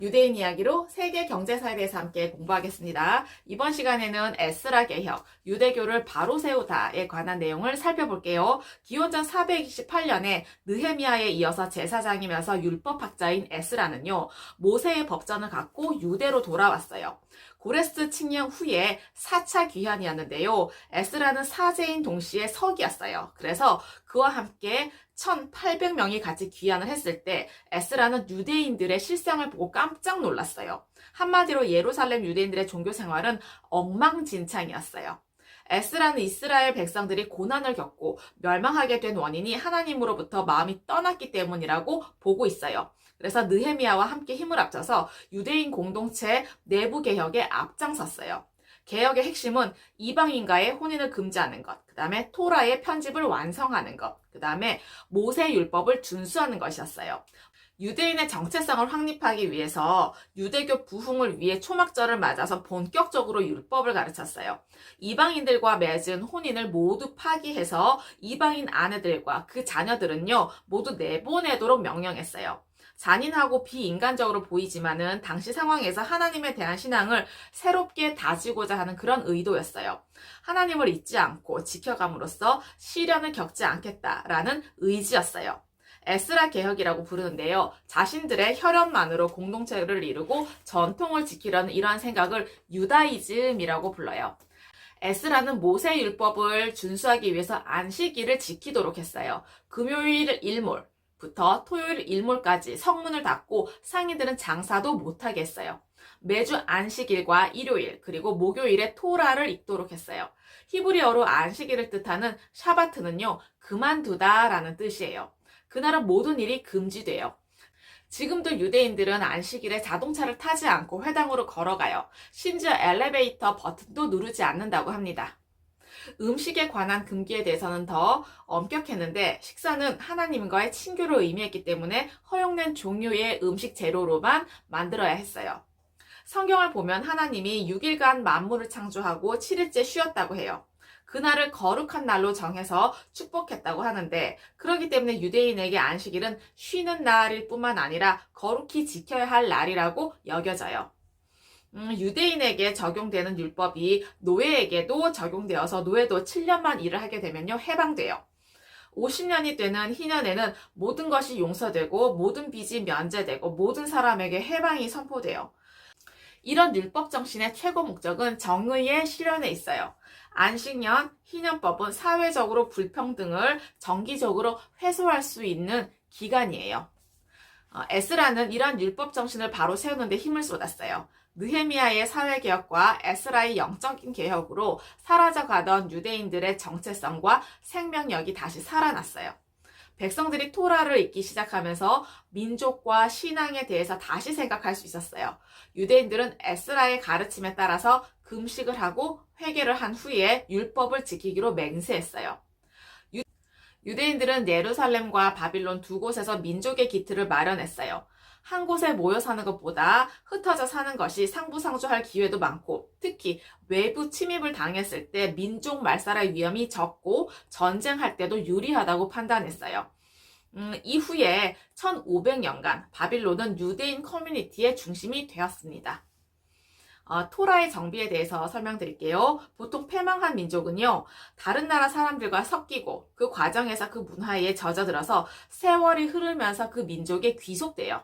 유대인 이야기로 세계 경제사에 대해서 함께 공부하겠습니다. 이번 시간에는 에스라 개혁, 유대교를 바로 세우다에 관한 내용을 살펴볼게요. 기원전 428년에 느헤미야에 이어서 제사장이면서 율법학자인 에스라는요, 모세의 법전을 갖고 유대로 돌아왔어요. 고레스 칙령 후에 4차 귀환이었는데요. 에스라는 사제인 동시에 서기였어요. 그래서 그와 함께 1800명이 같이 귀환을 했을 때 에스라는 유대인들의 실상을 보고 깜짝 놀랐어요. 한마디로 예루살렘 유대인들의 종교 생활은 엉망진창이었어요. 에스라는 이스라엘 백성들이 고난을 겪고 멸망하게 된 원인이 하나님으로부터 마음이 떠났기 때문이라고 보고 있어요. 그래서 느헤미야와 함께 힘을 합쳐서 유대인 공동체 내부 개혁에 앞장섰어요. 개혁의 핵심은 이방인과의 혼인을 금지하는 것, 그 다음에 토라의 편집을 완성하는 것, 그 다음에 모세 율법을 준수하는 것이었어요. 유대인의 정체성을 확립하기 위해서 유대교 부흥을 위해 초막절을 맞아서 본격적으로 율법을 가르쳤어요. 이방인들과 맺은 혼인을 모두 파기해서 이방인 아내들과 그 자녀들은요, 모두 내보내도록 명령했어요. 잔인하고 비인간적으로 보이지만은 당시 상황에서 하나님에 대한 신앙을 새롭게 다지고자 하는 그런 의도였어요. 하나님을 잊지 않고 지켜감으로써 시련을 겪지 않겠다라는 의지였어요. 에스라 개혁이라고 부르는데요. 자신들의 혈연만으로 공동체를 이루고 전통을 지키려는 이러한 생각을 유다이즘이라고 불러요. 에스라는 모세 율법을 준수하기 위해서 안식일을 지키도록 했어요. 금요일 일몰 부터 토요일 일몰까지 성문을 닫고 상인들은 장사도 못하게 했어요. 매주 안식일과 일요일 그리고 목요일에 토라를 읽도록 했어요. 히브리어로 안식일을 뜻하는 샤바트는요, 그만두다라는 뜻이에요. 그날은 모든 일이 금지돼요. 지금도 유대인들은 안식일에 자동차를 타지 않고 회당으로 걸어가요. 심지어 엘리베이터 버튼도 누르지 않는다고 합니다. 음식에 관한 금기에 대해서는 더 엄격했는데 식사는 하나님과의 친교를 의미했기 때문에 허용된 종류의 음식 재료로만 만들어야 했어요. 성경을 보면 하나님이 6일간 만물을 창조하고 7일째 쉬었다고 해요. 그날을 거룩한 날로 정해서 축복했다고 하는데, 그렇기 때문에 유대인에게 안식일은 쉬는 날일 뿐만 아니라 거룩히 지켜야 할 날이라고 여겨져요. 유대인에게 적용되는 율법이 노예에게도 적용되어서 노예도 7년만 일을 하게 되면요, 해방돼요. 50년이 되는 희년에는 모든 것이 용서되고 모든 빚이 면제되고 모든 사람에게 해방이 선포돼요. 이런 율법 정신의 최고 목적은 정의의 실현에 있어요. 안식년, 희년법은 사회적으로 불평등을 정기적으로 해소할 수 있는 기간이에요. 에스라는 이런 율법 정신을 바로 세우는데 힘을 쏟았어요. 느헤미야의 사회개혁과 에스라의 영적인 개혁으로 사라져가던 유대인들의 정체성과 생명력이 다시 살아났어요. 백성들이 토라를 읽기 시작하면서 민족과 신앙에 대해서 다시 생각할 수 있었어요. 유대인들은 에스라의 가르침에 따라서 금식을 하고 회개를 한 후에 율법을 지키기로 맹세했어요. 유대인들은 예루살렘과 바빌론 두 곳에서 민족의 기틀을 마련했어요. 한 곳에 모여 사는 것보다 흩어져 사는 것이 상부상조할 기회도 많고, 특히 외부 침입을 당했을 때 민족 말살의 위험이 적고 전쟁할 때도 유리하다고 판단했어요. 이후에 1500년간 바빌론은 유대인 커뮤니티의 중심이 되었습니다. 토라의 정비에 대해서 설명드릴게요. 보통 패망한 민족은요, 다른 나라 사람들과 섞이고 그 과정에서 그 문화에 젖어들어서 세월이 흐르면서 그 민족에 귀속돼요.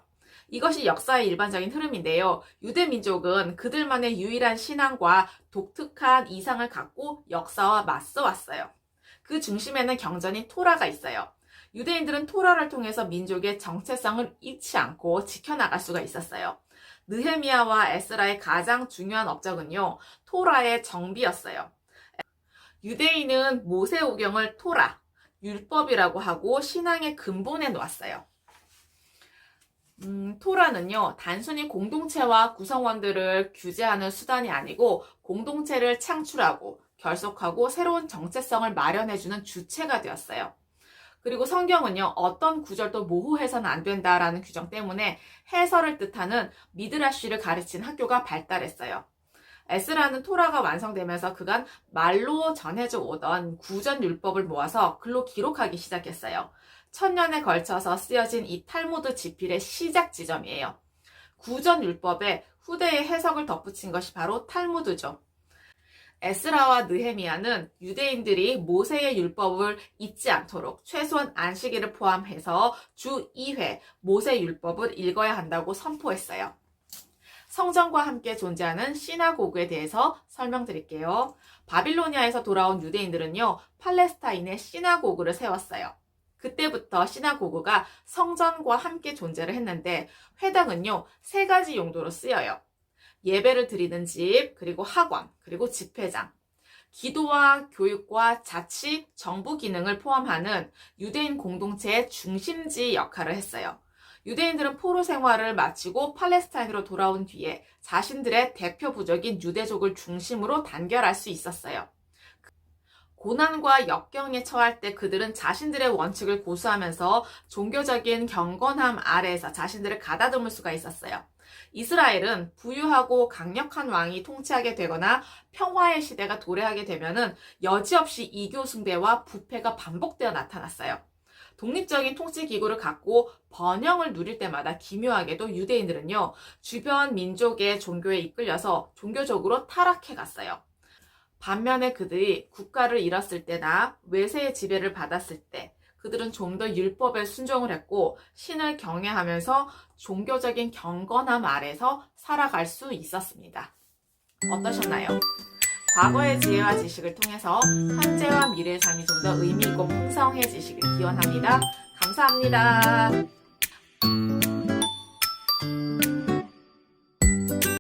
이것이 역사의 일반적인 흐름인데요. 유대 민족은 그들만의 유일한 신앙과 독특한 이상을 갖고 역사와 맞서 왔어요. 그 중심에는 경전인 토라가 있어요. 유대인들은 토라를 통해서 민족의 정체성을 잃지 않고 지켜나갈 수가 있었어요. 느헤미야와 에스라의 가장 중요한 업적은요, 토라의 정비였어요. 유대인은 모세오경을 토라, 율법이라고 하고 신앙의 근본에 놓았어요. 토라는요, 단순히 공동체와 구성원들을 규제하는 수단이 아니고 공동체를 창출하고 결속하고 새로운 정체성을 마련해주는 주체가 되었어요. 그리고 성경은요, 어떤 구절도 모호해서는 안 된다라는 규정 때문에 해설을 뜻하는 미드라쉬를 가르친 학교가 발달했어요. 에스라는 토라가 완성되면서 그간 말로 전해져 오던 구전 율법을 모아서 글로 기록하기 시작했어요. 1000년에 걸쳐서 쓰여진 이 탈무드 지필의 시작 지점이에요. 구전 율법에 후대의 해석을 덧붙인 것이 바로 탈무드죠. 에스라와 느헤미야는 유대인들이 모세의 율법을 잊지 않도록 최소한 안식일을 포함해서 주 2회 모세 율법을 읽어야 한다고 선포했어요. 성전과 함께 존재하는 시나고그에 대해서 설명드릴게요. 바빌로니아에서 돌아온 유대인들은요, 팔레스타인에 시나고그를 세웠어요. 그때부터 시나고그가 성전과 함께 존재를 했는데 회당은요, 세 가지 용도로 쓰여요. 예배를 드리는 집, 그리고 학원, 그리고 집회장. 기도와 교육과 자치, 정부 기능을 포함하는 유대인 공동체의 중심지 역할을 했어요. 유대인들은 포로 생활을 마치고 팔레스타인으로 돌아온 뒤에 자신들의 대표 부족인 유대족을 중심으로 단결할 수 있었어요. 고난과 역경에 처할 때 그들은 자신들의 원칙을 고수하면서 종교적인 경건함 아래에서 자신들을 가다듬을 수가 있었어요. 이스라엘은 부유하고 강력한 왕이 통치하게 되거나 평화의 시대가 도래하게 되면은 여지없이 이교 숭배와 부패가 반복되어 나타났어요. 독립적인 통치 기구를 갖고 번영을 누릴 때마다 기묘하게도 유대인들은요, 주변 민족의 종교에 이끌려서 종교적으로 타락해 갔어요. 반면에 그들이 국가를 잃었을 때나 외세의 지배를 받았을 때 그들은 좀 더 율법에 순종을 했고 신을 경외하면서 종교적인 경건함 아래서 살아갈 수 있었습니다. 어떠셨나요? 과거의 지혜와 지식을 통해서 현재와 미래의 삶이 좀 더 의미 있고 풍성해지시길 기원합니다. 감사합니다.